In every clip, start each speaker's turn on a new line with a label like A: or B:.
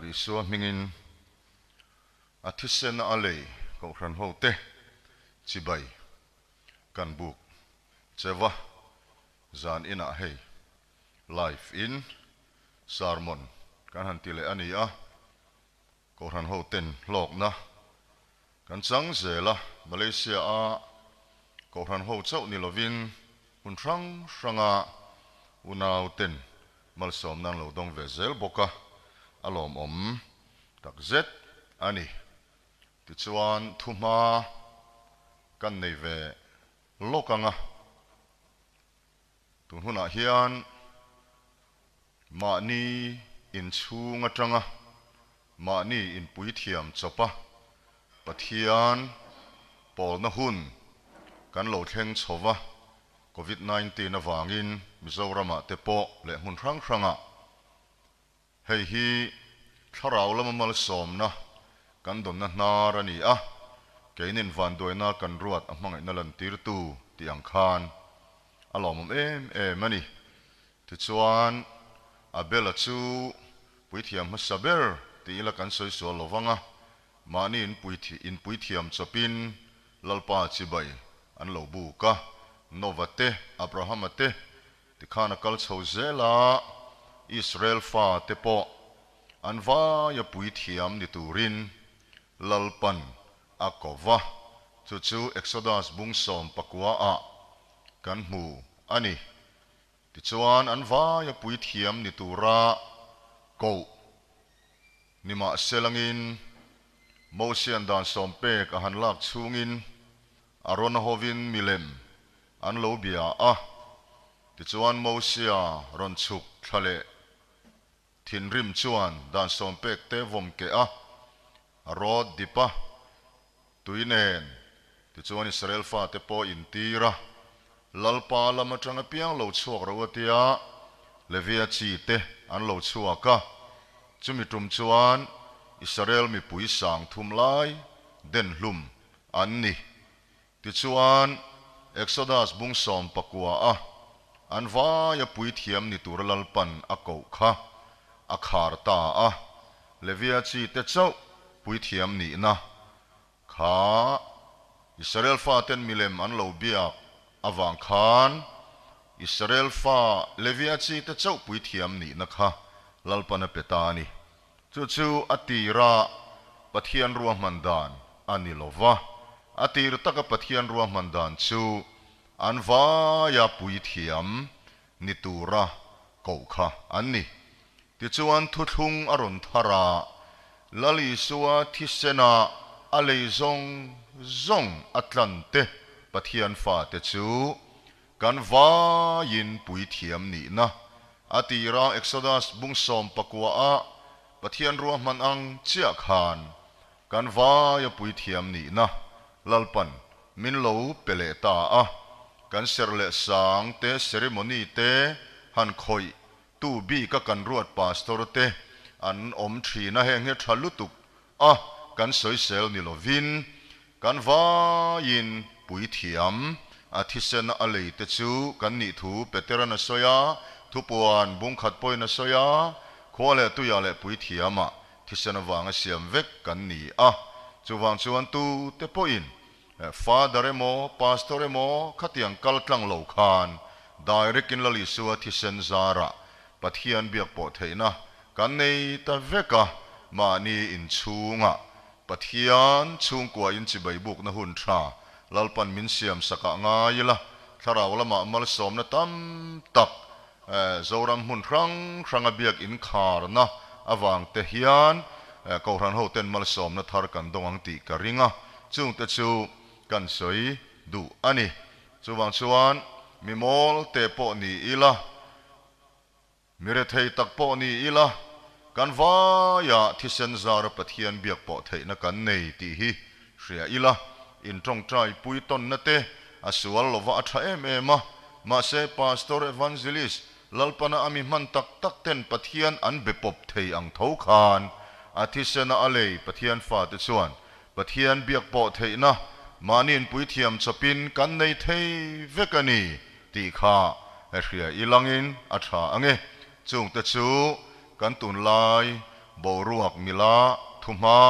A: Risua mingin athisen alei ko ran hote chibai kan buk chewa zan ina hei life in sermon kan han tile ani a ko ran hoten lok na kan chang zela Malaysia a ko ran ho chau ni lovin hun ranga unau ten malsom nang lo dong vezel boka alom tak zet ani ti chuan thuma kan nei ve lokanga tun hunah hian mahni in chhung atanga mahni in pui thiam chopa pathian pol na hun kan lo thleng chowa COVID-19 awangin Mizorama te po le hun ranga hei hi tharau lama mal som na kan don na nar ani a keinin van doina kan ruat amang na lan tir tu tiang khan alom em ani ti chuan abela chu pui thiam saber ti ila kan soi so lovanga mani in pui thiam chopin lalpa chibai an lo bu ka novate abrahamate ti khana kal chho zela Israel fa te po anwa ya pui thiam ni turin lalpan akova chu Exodus bungsom pakua a kan mu ani ti chuan anwa ya pui thiam ni tura ko nima selangin Mosian dan sompe ka hanlak chungin aron hovin milem an lo bia a ti chuan Mosia ron chuk thale thin rim chuan dan sompek te vom ke a rod dipa tuinen ti chuan Israel fa te po in tira lalpa lama tanga piang lo chuak rawatia levia chi te an lo chuaka chumi tum chuan Israel mi pui sang thum lai den hlum an ni ti chuan Exodus bungsom pakua a anwa ya pui thiam ni tur lalpan a ko kha a khar ta a levia chi te chau pui thiam ni na kha Israel fa ten milem an lo bia awang khan Israel fa levia chi te chau pui thiam ni na kha lalpan a petani chu atira pathian ruah mandan ani lovah atir taka pathian ruah mandan chu anwa ya pui thiam ni tura ko kha ani ti chuan thuthung aron thara lali suwa thisena alei zong atlante pathian fa te chu kan va yin pui thiam ni na atira Exodus bungsom pakua a pathian ruah man ang chia khan kan va ya pui thiam ni na lalpan min lo pele ta a kan serle sang te ceremony te han khoi tu bi ka kan ruat pastor te an thri na heng he thalutuk a kan soi sel ni lovin kan va yin pui thiam athisen alei te chu kan ni thu peterana soya thupuan bungkhat poina soya khole tu ya le pui thiama thisena wanga siam vek kan ni a chuwang chuan tu te poin father emo pastor emo khatiang kaltlang lo khan direct in lali suwa thisen zara pathian biak po theina kan nei ta veka mani in chunga pathian chung kwa in chibai buk na hun tha lalpan min siam saka nga yila tharaw lama mal som na tam tak zoram hun rang biak in khar na awang te hian ko ran ho ten mal som na thar kan dongang ti ka ringa chung te chu kan soi du ani chuwang chuan mimol te po ni ila mire thei tak po ni ila kan va ya thisen zar pathian biak po thei na kan nei ti hi hria ila in tong trai pui ton na te asual lovah atha em ma se pastor evangelist lalpana ami man tak ten pathian an bepop thei ang tho khan athisena alei pathian fa te chuan pathian biak po thei na manin pui thiam chopin kan nei thei vekani ti kha hria ilangin atha ange chung te chu kan tun lai boruak mila thuma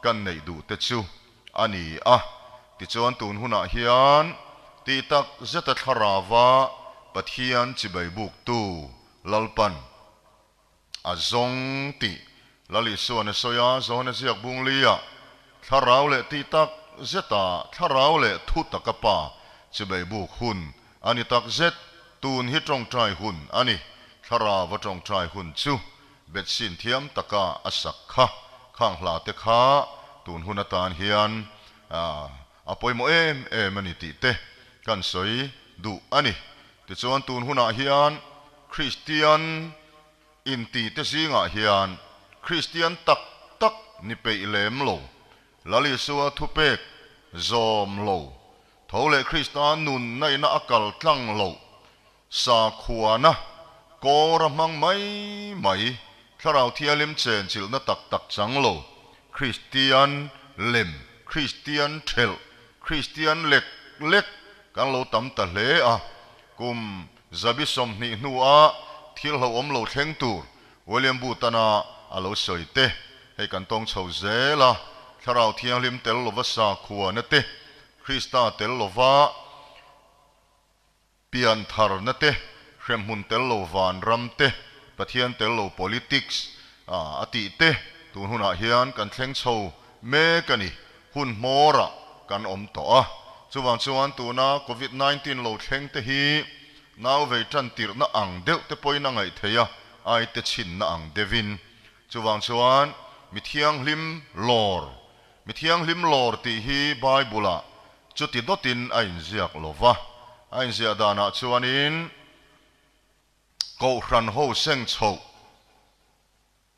A: kan nei du te chu ani a ti chuan tun hunah hian ti tak zeta tharawa pathian chibai buk tu lalpan a zong ti lali suan soya zone ziak bung lia tharau le ti tak zeta tharau le thu takapa chibai buk hun ani tak zet tun hi tong trai hun ani tharawa tong trai hun chu bet sin thiam taka asak kha khang hla te kha tun hunatan hian apoi mo em ani ti te kan soi du ani ti chuan tun hunah hian Christian in ti te zinga hian Christian tak tak ni pei lem lo lali suwa thupek zom lo thole Christian nun nei na akal tlang lo sa khuana kora mang mai tharau thialim chen chil na tak tak chang lo Christian lem Christian thel Christian lek kan lo tam ta hle a kum zabi som ni nu a thil ho om lo thleng tur William Butana alo soite hei kan tong chho zela tharau thialim tel lova sa khuana te Krista tel lova pian thar na te hremhun tel lo van ram te pathian tel lo politics ati te tun hunah hian kan thleng chho me kani hun mora kan om to a chuwang chuan tuna COVID-19 lo thleng te hi naw ve tran tir na ang deuh te poina ngai theia ai te chin na ang devin chuwang chuan mithianghlim lawr ti hi Bible chuti dotin ain ziak lovah ain zia dana chuanin ko hran ho seng chho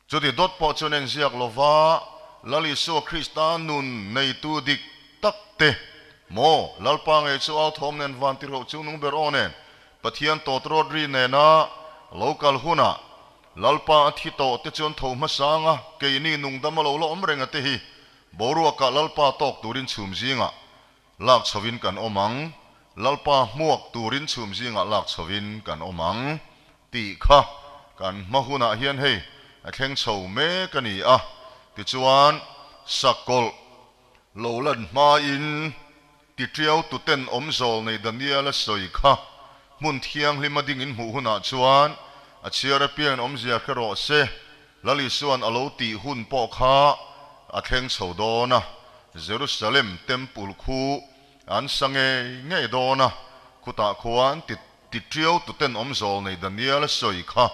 A: chuti dot po chunen ziak lovah lali so Krista nun nei tu dik tak te mo lalpa nge chu au thom nen van ti ro chu nung ber onen pathian to trodri ne na local hunah lalpa athi to te chon thoma sanga ke ni nung dam lo lo om renga te hi boruaka lalpa tok turin chhum zinga lak chhovin kan omang lalpa muak turin chhum zinga lak chhovin kan omang ti kha kan mahuna hian hei a thleng chho me kani a ti chuan sakol lo lan ma in ti triau tu ten om zol nei daniel soi kha mun thianghlim ading in mu hunah chuan a chiara pian om zia khero se lali suan alo ti hun po kha a thleng chho dona Jerusalem temple khu an sange nge dona khuta khuan ti triau tu ten om zol nei daniel soi kha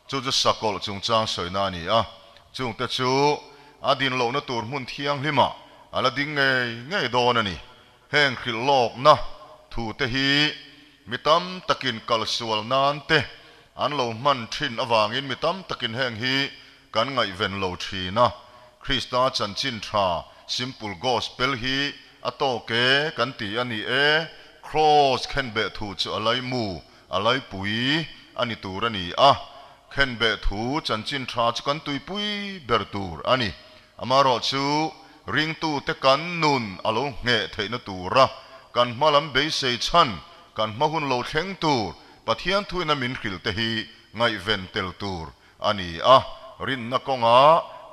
A: chu chu sakol chungchâng soi na ni a chung te chu adin lo na tur mun thianglima ala ding nge dona ni heng khil lok na thu te hi mitam takin kalsual nan te an lo man thin awangin mitam takin heng hi kan ngai ven lo thina Krista chanchin tha simple gospel hi atoke kan ti ani cross khen be thu chu alai mu alai pui ani tur ani a khen be thu chanchin tha chu kan tuipui ber tur ani amaro chu ring tu te kan nun alo nge theina tura kan malam be sei chan kan mahun lo thleng tur pathian thuina min khil te hi ngai ven tel tur ani a rin na konga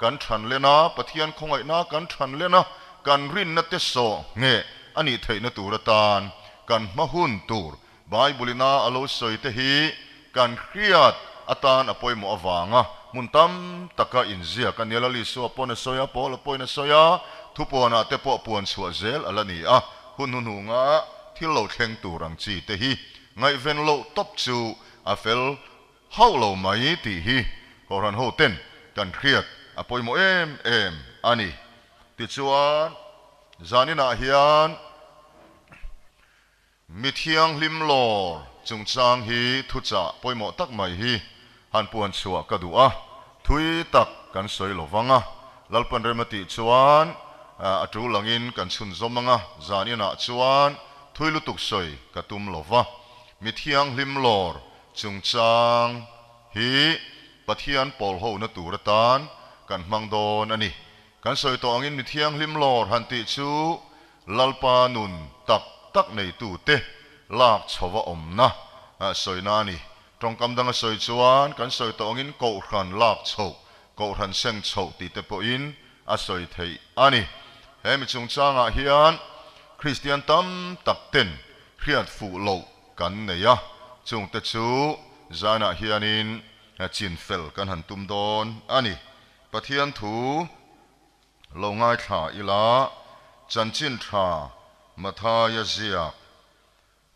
A: kan than lena pathian khongai na kan than lena kan rin na te so nge ani theina turatan kan mahun tur Bible-ina alo soi te hi kan khriat atan apoi mo awanga muntam taka inzia kan yalali so apone soya pol apone soya thupona te po puan suwa zel alani a hunununga thilo thleng turang chi te hi ngai ven lo top chu afel how lo mai ti hi horan ho ten kan khriat apoi mo em ani ti chuan zanina hian mithianghlim lawr chungchâng hi thucha poimo tak mai hi han puan chua kadua thui tak kan soi lovanga lalpan remati chuan atu langin kan chhun zomanga zanina chuan thui lutuk soi katum lovah mithianghlim lawr chungchâng hi pathian pol ho na turatan kan mangdon ani kan soi to angin mithianghlim lawr hanti chu lalpa nun tak nei tu te lak chowa omna soi na ni trong kam dang soi chuan kan soi to angin ko hran lak chho ko ran seng chho ti te bopuiin a soi thei ani hemi chungchanga hian Christian tam tak ten riat fu lo kan neya chung te chu zana hianin chin fel kan han tum don ani pathian thu lo ngai tha ila chanchin tha Matthaia zia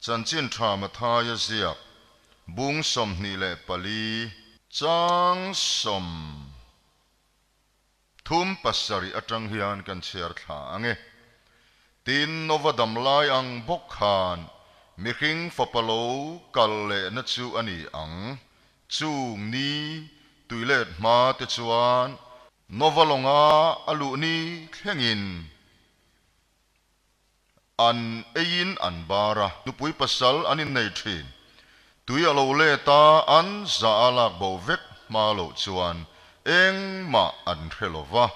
A: chanchin tha Matthaia zia bung som ni le pali chang som thum pasari atang hian kan cher tha ange tin novadam lai ang bawk khan Mihring Fapa lo kal lehna chu ani ang Chûng ni tuilêt hmate chuan novalonga alu ni thlengin an eiin an bara nupui pasal an innei thin tui alo le ta an za alak bo vek ma lo chuan engmah an lovah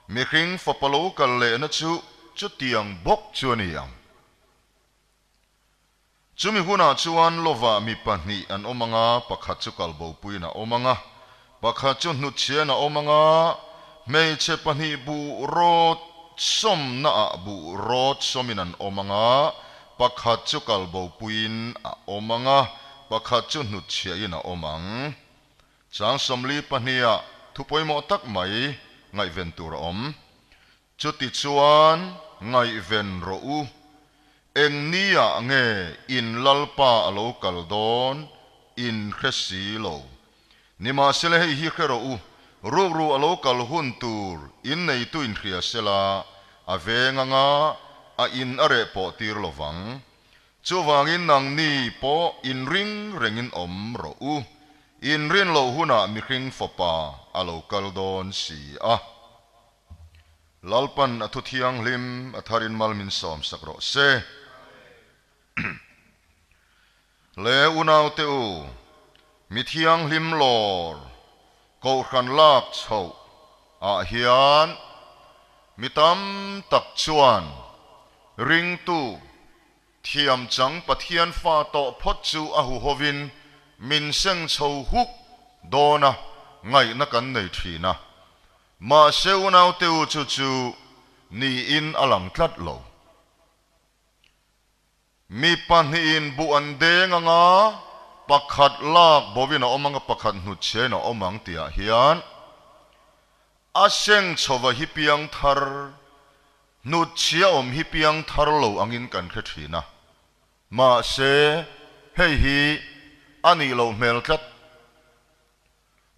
A: Mihring Fapa lo kal lehna chu chutiang bawk chuan yang Chumi hunah chuan lovah mi pahnih an omanga pakhat chu kal bopuiin a omanga pakhat chu hnutchhiahin a omanga Hmeichhe pahnih bu rawt som na a bu rawt somin an omanga pakhat chu kal bopuiin a omanga pakhat chu hnutchhiahin a omang chang somli pahnia thupui mo tak mai ngai ven tur om chuti chuan ngai ven rawh engnia nge in lalpa alo kaldon in khesi lo nima sele hi khero ru alo kal hun tur innei tu in khria sela avenga nga a in are po tir lovang chuwangin nang ni po in ring rengin om ro in rin lo hunah Mihring Fapa alo kaldon si a lalpan atu thianghlim atharin malmin som sakro se le unau te u mi thianghlim lawr ko khan lak chho a hian mi tam tak chuan ring tu thiam chang pathian fa to phot chu a hu hovin min seng chho huk dona ngai na kan nei thina ma se unau te u chu chu ni in alang tlat lo mi pahnih bu an deng anga pakhat lak bovin a omanga pakhat hnutchhiahin a omang tia hian a seng chowa hi piang thar hnutchhia om hi piang thar lo angin kan khe thina ma se hei hi ani lo hmel tlat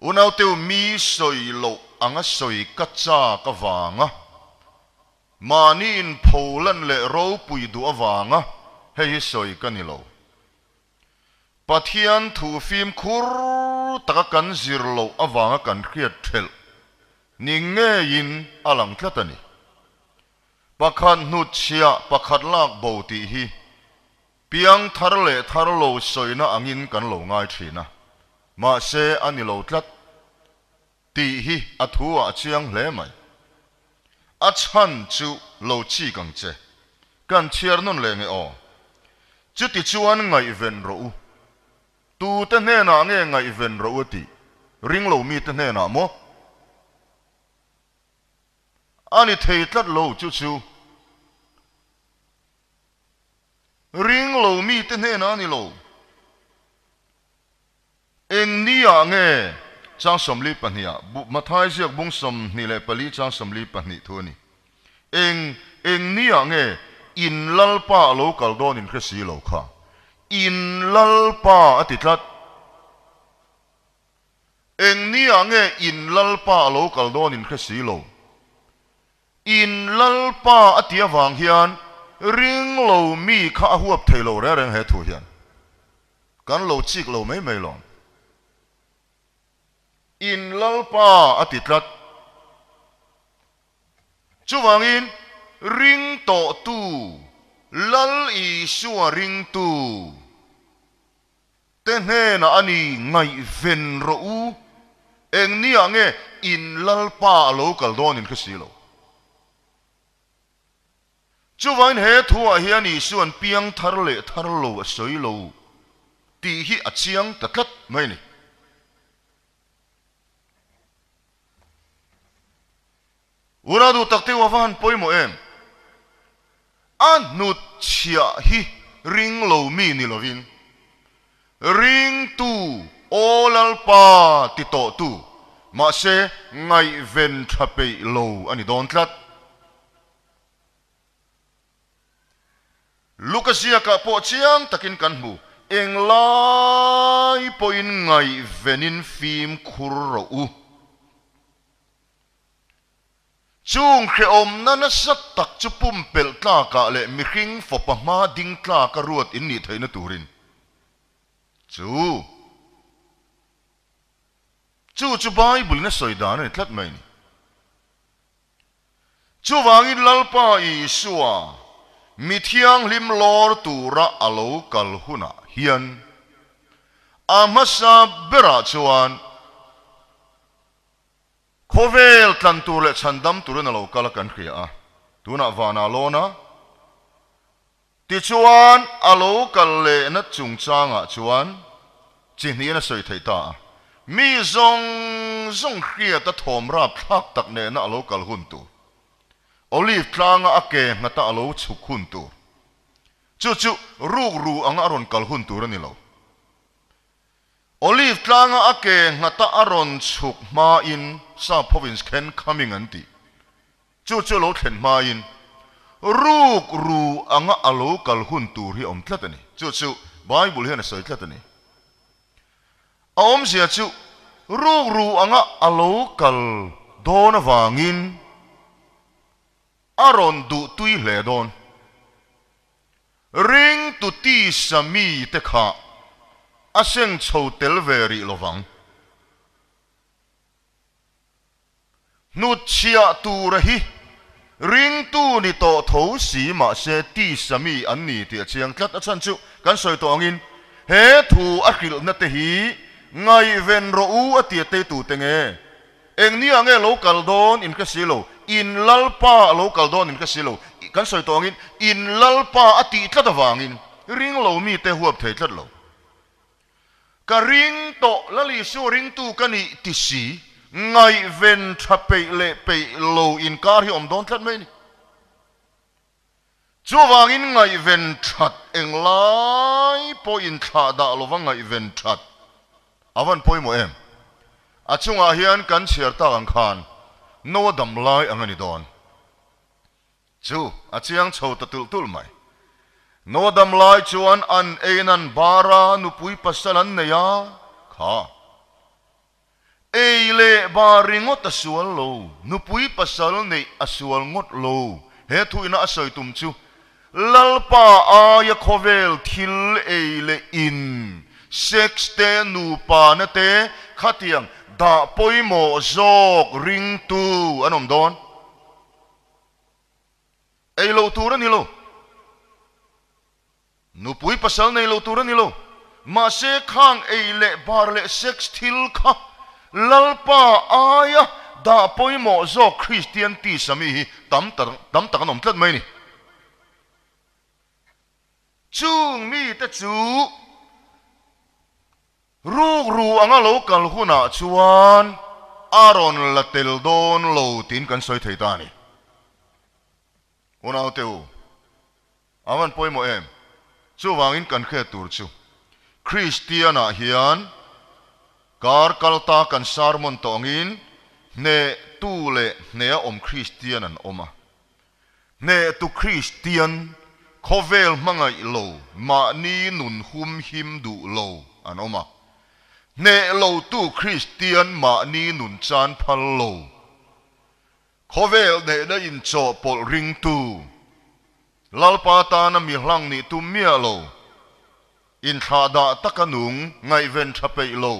A: unau teu mi soi lo anga soi ka cha ka wanga mani in pholan le rawpui du awanga hei soi kanilo pathian thu fim khur taka kan zirlo awanga kan khiat thel ni nge in alang thlatani pakhat hnutchhia pakhat lak bo ti hi piang thar le thar lo soina angin kan lo ngai thina ma se anilo tlat ti hi athua chiang hle mai a chan chu lo chi kang che kan chiar nun le nge o chuti chuan ngai ven ro tu te hne na nge ngai ven ro ti ring lo mi te hne na mo ani thei tlat lo chu chu ring lo mi te hne na ni lo eng nia nge chang somli pahnia bu Matthaia ziak bung som ni le pali chang somli pahnih thuni eng nia nge in lalpa lo kaldon in khesi lo kha in lalpa atitlat eng nia nge in lalpa lo kaldon in khesi lo in lalpa atia wang hian ring lo mi kha huap thailo re reng he thu hian kan lo chik lo mai lon in lalpa atitlat chuwangin ring to tu lal I suwa ring tu te hne na ani ngai ven ro eng ni ange in lalpa lo kaldon in khasi lo chuwangin he thua hiani suan piang thar le thar lo soi lo ti hi achiang tatlat mai ni una du takte wa van poi mo em hnutchhiahin ring lo mi ni lovin ring tu olal pa ti to tu ma se ngai ven thape lo ani don tlat Lukasia ka po chiang takin kan mu eng lai poin ngai venin phim khur ro u Chûng khe om na sat tak chu pum pel tla ka le Mihring Fapa ma ding tla ka râwt in ni theina turin chu Bible na soidan ni tlat mai ni chu wangin lalpa i suwa mi thianghlim lawr tura alo kal hunah hian amasa bera chuan khovel tlan tur le chandam turin alo kal kan khria tuna vana lona ti chuan alo kal le na chungchanga chuan chihni na soi theita mi zong khria ta thom rap thak tak ne na alo kal hun tu olive tlanga ake ngata alo chuk hun tu chu ru anga aron kal hun tu rani lo olive tlanga ake ngata aron chuk ma in sa province ken coming anti chu lo thlen ma in ru anga alo kal hun tu ri om tlatani chu Bible hian soi tlatani om sia chu ru anga alo kal dona wangin aron du tuilêt don ring tu ti sami te kha aseng chho telveri lovang hnutchhiahin tu rahi ring tu ni to tho si ma se ti sami an ni ti chiang tlat a chan chu kan soi to angin he thu a khil na te hi ngai ven ro u ati te tu tenge eng ni ange local don in ka silo in lalpa local don in ka silo kan soi to angin in lalpa ati tlat awangin ring lo mi te huap thei tlat lo ka ring to lali su ring tu kani ti si ngai ven thape le pe lo in kar hi om don tlat mai ni chu wangin ngai ven that eng lai po in tha da lo wang ngai ven that awan poi mo em achunga hian kan chiar ta ang khan no dam lai angani don chu achiang chho ta tul mai no dam lai chuan an eiin bara nupui pasal an neya kha eile baringot asual lo nupui pasal nei asual ngot lo he thuina asoi tum chu lalpa aya khovel thil eile in sexte nupa na te khatiang da poimo zok ring tu anom don ei lo tura ni lo nupui pasal nei lo tura ni lo ma se khang ei le bar le sex thil kha lalpa aya da poimo zok Christian ti sami hi tam tak anom tlat mai ni chung mi te chu ru anga local hunah chuan aron latel don lo tin kan soi thei ta ni unau teu awan poi mo em chu wangin kan khe tur chu Christiana hian kar kalta kan sarmon tongin ne tu le ne om Christian an oma ne tu Christian khovel mangai lo ma ni nun hum him du lo an oma ne lo tu Christian ma ni nun chan phal lo khovel ne na in cho pol ring tu lalpa ta na mi hlang ni tu mia lo in thada takanung ngai ven thape lo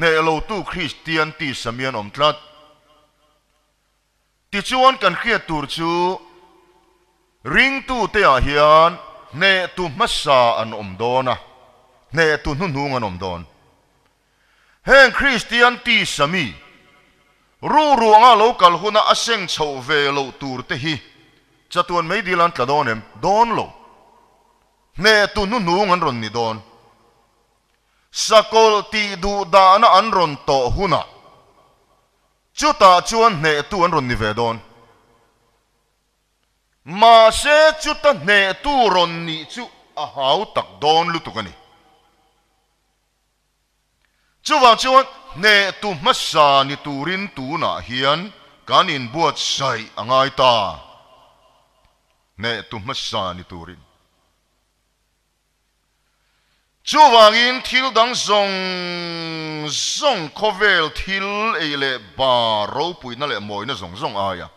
A: ne lo tu Christian ti samian om tlat ti chuan kan khia tur chu ring tu te a hian ne tu masa an om dona ne tu hunung an om don heng Christian ti sami ru anga local hunah aseng chho ve lo tur te hi chatuan mei dilan tla donem don lo ne tu hunung an ron ni don sakol ti du da na an ron to hunah chuta chuan ne tu an ron ni ve don mà sẽ chút ta nè tu ron nị chú à hảo tắc đón lưu tục anh chú vào chú nè tu mất sa ni tu rin tu na hiền cả nín buat say ang ai ta nè tu mất sa ni tu rin chú vàng in thil đăng zong zong covel thil ấy lệ bà râu bụi nó lệ mồi nó zong zong ai à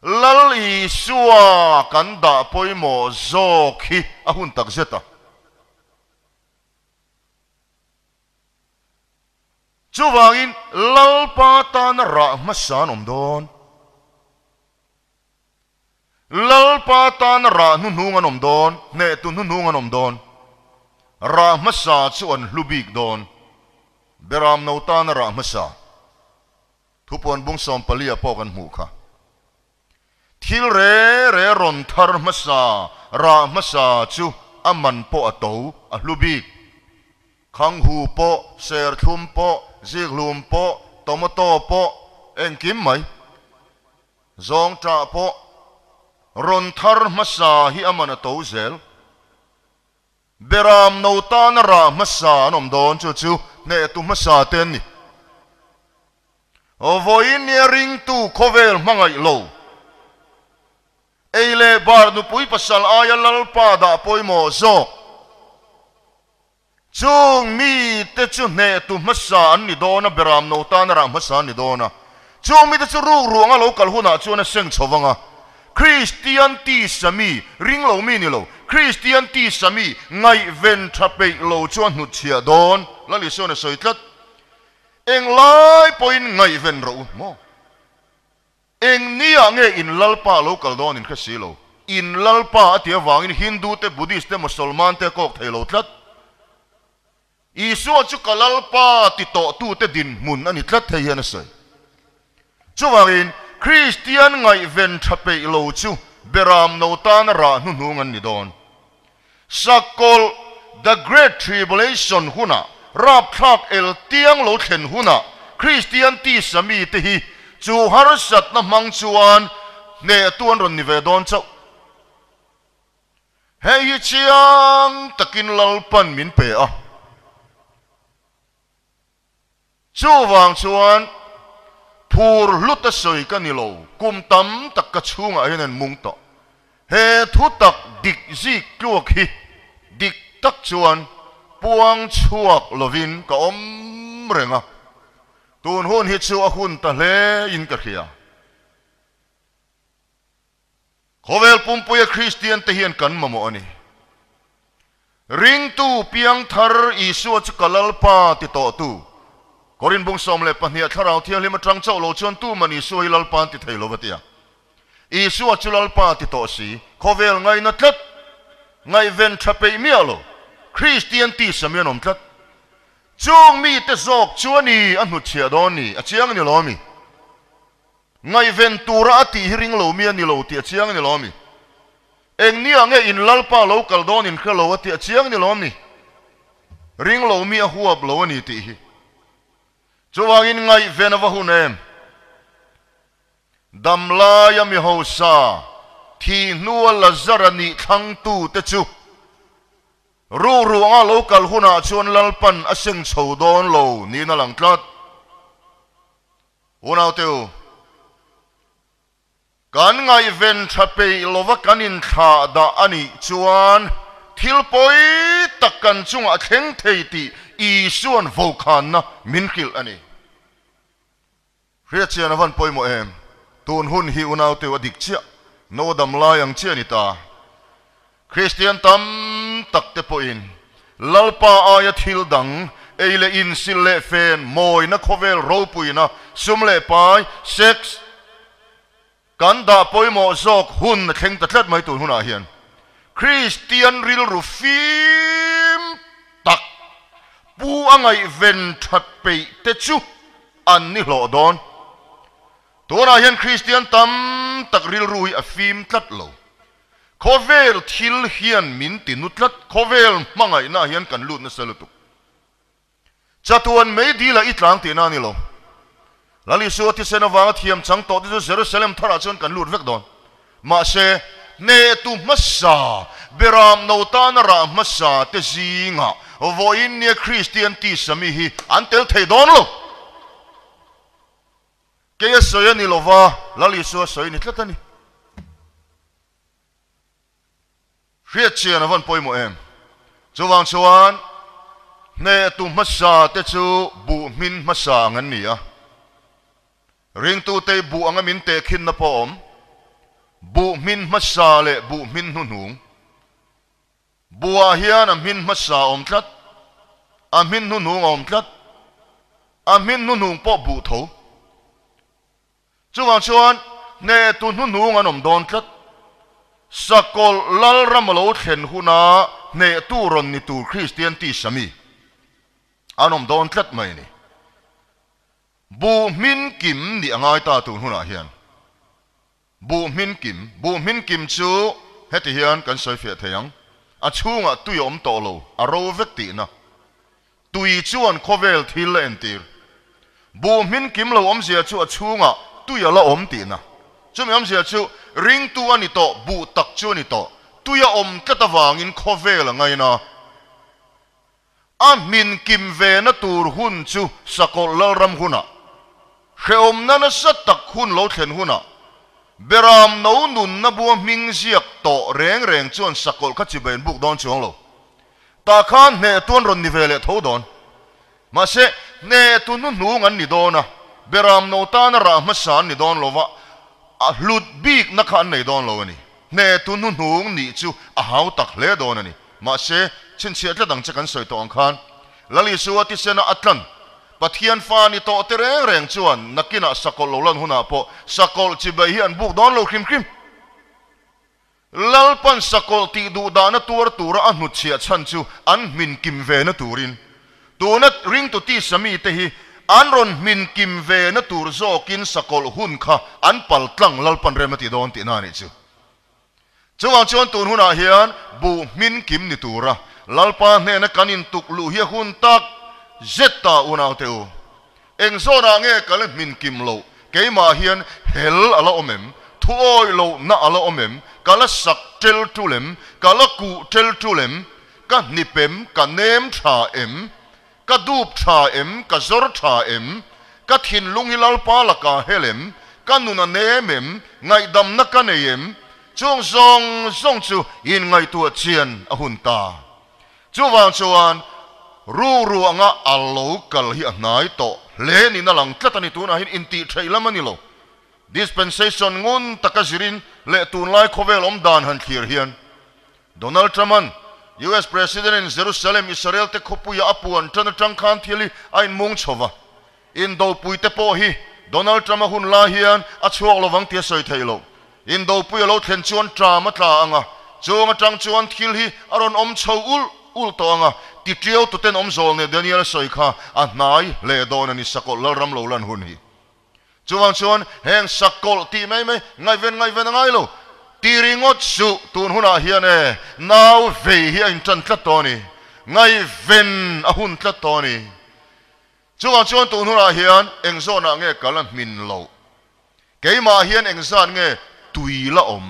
A: lal i suwa kan da poi mo zo khi a hun tak zeta chú vàng in lal pa ta na ra masan om don lal pa ta na ra nun hungan om don ne tu nun hungan om don ra masa chuan lubik don beram no ta na ra masa thupon bung som palia pokan mu kha thil re ron thar masa ra masa chu aman po ato a lubik khang hu po ser thum po ziglum po tomato po engkim mai zong tra po ron thar masa hi aman ato zel beram no ta na ra masa nom don chu chu ne tu masa ten ni o voin ne ring tu khovel mangai lo eile bar nupui pasal aya lalpa da poi mo zo Chûng mi te chu ne tu masa an ni dona beram no ta na ra masa ni dona Chûng mi te chu ru nga lo kal hunah chu na seng chowanga Christian ti sami ring lo mi ni lo Christian ti sami ngai ven thape lo chuan hnutchhiahin don la li so na soitlat eng lai poin ngai ven ro mo eng nia nge in lalpa lo kal don in khasilo in lalpa atia wangin Hindu te Buddhist te Musulman te kok thelo tlat isu chu kalalpa ti to tu te din mun ani tlat thei na sai chu wangin Christian ngai ven thape lo chu beram no ta na ra nu ngan ni don sakol the great tribulation hunah rap thak el tiang lo thlen hunah Christian ti sami te hi chu har sat na mang chuan ne tuan ron ni ve don chau hei chiang takin lalpan min pe a chu wang chuan phur luta soi ka ni lo kum tam tak ka chunga hian mung to he thu tak dik zik kluak hi dik tak chuan puang chuak lovin ka om renga tun hun hi chu a hun ta hle in ka khia khovel pumpuya Christian te hian kan mamo ani ring tu piang thar isu chu kalalpa ti to tu korin bung som le pahnih tharau thianghlim atang chau lo chuan tu mani su hi lalpan ti theilo watia isu chu lalpa ti to si khovel ngai na tlat ngai ven thape mi alo Christian ti samian om tlat Chûng mi te zok chuani an hnutchhiahin don ni a chiang ni lo mi ngai ven tura ti hiring lo mi ani lo ti a chiang ni lo mi eng nia nge in lalpa lo kal don in khalo ti a chiang ni lo mi ring lo mi a huap lo ani ti hi chuwangin ngai ven ava hunem damla ya mi ho sa thi nual la zarani thang tu te chu ru nga local hunah chuan lalpan aseng chho don lo ni na lang tlat unau teu kan ngai ven thape lova kanin tha da ani chuan thilpoi takkan chunga thleng thei ti i suan vokhan na minkil ani riachian avan poimo em tun hun hi unau teu adik chia no dam lai ang chia ni ta Christian tam takte po in lalpa aya thil dang eile in sil le fen moi na khovel ro pui na sum le pai sex kan da poi mo zok hun theng ta tlat mai tu hunah hian Christian ril ru fim tak pu angai ven thatpe te chu an ni hlo don tora hian Christian tam tak ril rui a fim tlat lo khovel thil hian min ti nutlat khovel mangai na hian kan lut na salutu chatuan mei dila itlang ti na ni lo lali su ti senawang thiam chang to ti Jerusalem thara chon kan lut vek don ma se ne tu masa beram no ta na ra masa te zinga voin ne Christian ti sami hi antel thei don lo ke soya ni lovah lali so soy ni tlatani riết chia na van poi mo em chuwang chuan ne tu masa te chu bu min masa ngan ni a ring tu te bu anga min te khin na pom bu min masa le bu min hunung bua hian a min masa om tlat a min hunung om tlat a min hunung po bu tho chuwang chuan ne tu hunung an om don tlat sakol lal ramalo thlen huna ne tu ron ni tu Christian ti sami anom don tlat mai ni bu min kim ni angai ta tu huna hian bu min kim chu heti hian kan soi fe theyang a chunga tu yom to lo a rawh vek ti na tui chuan khovel thil en tir bu min kim lo om zia chu a chunga tu ya la om ti na chumi om zia chu ring tu ani to bu tak chu ni to tu ya om tlatawangin khovel ngai na a min kim ve na tur hun chu sakol lal ram huna kheom na na sat tak hun lo thlen huna beram no nun na bu ming ziak to reng reng chuan sakol kha chi ben buk don chuang lo ta khan ne tuan ron ni vele tho don ma se ne tu nu nu ngan ni dona beram no ta na ra ma san ni don lova a hlut bik na khan nei don lo ani ne tu nu nu ni chu a hau tak le don ani ma se chin chia tla dang chakan soi to ang khan lali suwa ti sena atlan pathian fa ni to te reng reng chuan nakina sakol lo lan huna po sakol chi bai hian buk don lo khim khim lalpan sakol ti du da na tur tura a hnutchhiahin chu an min kim ve na turin tunat ring tu ti sami te hi an ron min kim ve na tur zokin sakol hun kha an pal tlang lalpan remati don ti na ni chu chuwang chuan tun huna hian bu min kim ni tura lalpa ne na kanin tuk lu hi hun tak zeta una teu engzona nge kal min kim lo keima hian hel ala omem thuoi lo na ala omem kala sak tel tulem kala ku tel tulem ka nipem ka nem tha em ka dup tha em ka zor tha em ka thin lungi lalpa la ka helem ka nuna nemem ngai dam na ka neem chung zong chu in ngai tu chian a hun ta chuwang chuan ru anga allo kal hi nai to le ni na lang tlatani tu na hin inti thailamani lo dispensation ngun takazirin le tun lai khovel om dan han thlir hian Donald Trump US president in Jerusalem Israel te khopuya apuan tan tang khan thili ain mung chova in do pui te po hi Donald Trump hun la hian a chuak lovang tia soi thailo in do pui lo thlen chuan tra ma tla anga chunga tang chuan thil hi aron om chho ul to anga ti trio to ten om zol ne Daniel soi kha a nai le don ani sakol lal ram lo lan hun hi chuan heng sakol ti mai ngai ven ngai lo ti ringot su tun huna hian e nau ve hi an chan tlat to ni ngai ven a hun tlat to ni chuan tun huna hian engzona nge kalan min lo keima hian engzan nge tui la om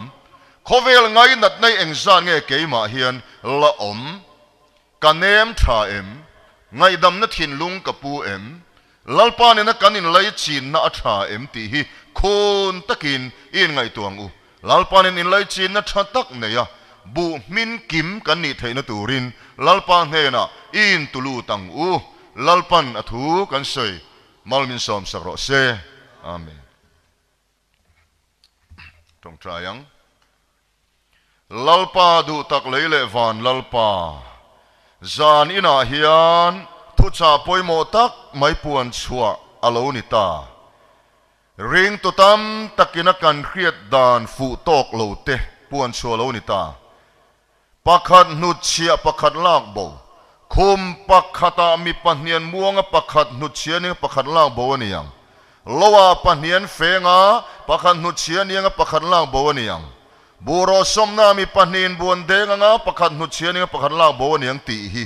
A: khovel ngai nat nei engzan nge keima hian la om kanem tha em ngai dam na thin lung kapu em lalpa ne na kanin lai chin na atha em ti hi khon takin in ngai tuang u lalpa ne in lai chin na tha tak ne ya bu min kim kan ni theina turin lalpa ne na in tulu tang u lalpan athu kan soi malmin som sakro se amen tong trayang lalpa du tak leile van lalpa zan ina hian thu cha poimo tak mai puan chua alo ni ta ring to tam takina kan khiat dan fu tok lo te puan chua lo ni ta pakhat hnutchhia pakhat lak bo khum pakhata mi pahnian muanga pakhat hnutchhiahin pakhat lak bo ani yang lowa pahnian fenga pakhat hnutchhiahin pakhat lak bo ani yang buro somna mi pahnin buan denga pakhat hnutchhiahin pakhat lak bo ani yang ti hi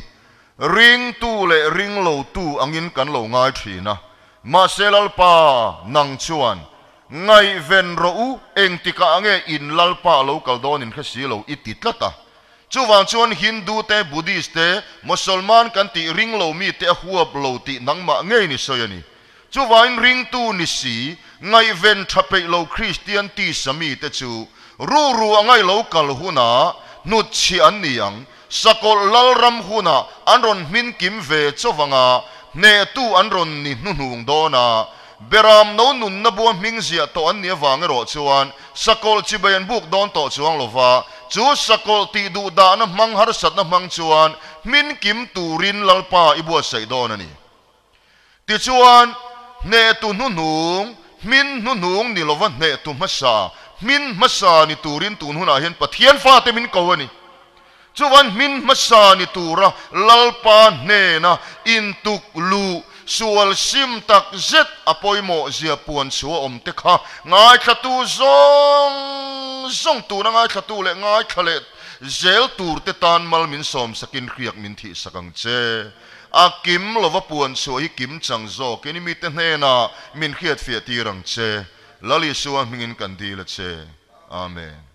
A: ring tu le ring lo tu angin kan lo ngai thina ma selal pa nang chuan ngai ven ro eng tika ange in lalpa lo kaldon in khasi lo ititlata chuwang chuan Hindu te Buddhist te Musulman kan ti ring lo mi te huap lo ti nangma ngei ni soyani chuwang ring tu ni si ngai ven thape lo Christian ti sami te chu ru angai lo kal hunah hnutchhiahin niang sakol lalram hunah anron min kim ve chowanga ne tu anron ni hnunung dona beram no nun na buam mingzia to an nia wang ro chuan sakol chibayan buk don to chuang lovah chu sakol ti du da na mang har sat na mang chuan min kim turin lalpa ibu sai don ani ti chuan ne tu hnunung min hnunung ni lovah ne tu masa min masa ni turin tun hunah hian pathian fa te min ko ani chuan min masa ni tura lalpa ne na in tuk lu sual sim tak zet apoimo zia puan chua om te kha ngai thatu zong tu na ngai thatu le ngai khale zel tur te tan mal min som sakin khriak min thi sakang che a kim lova puan chua hi kim chang zo ke ni mi te hne na min khiat fia ti rang che lali suwa mingin kan di la che amen.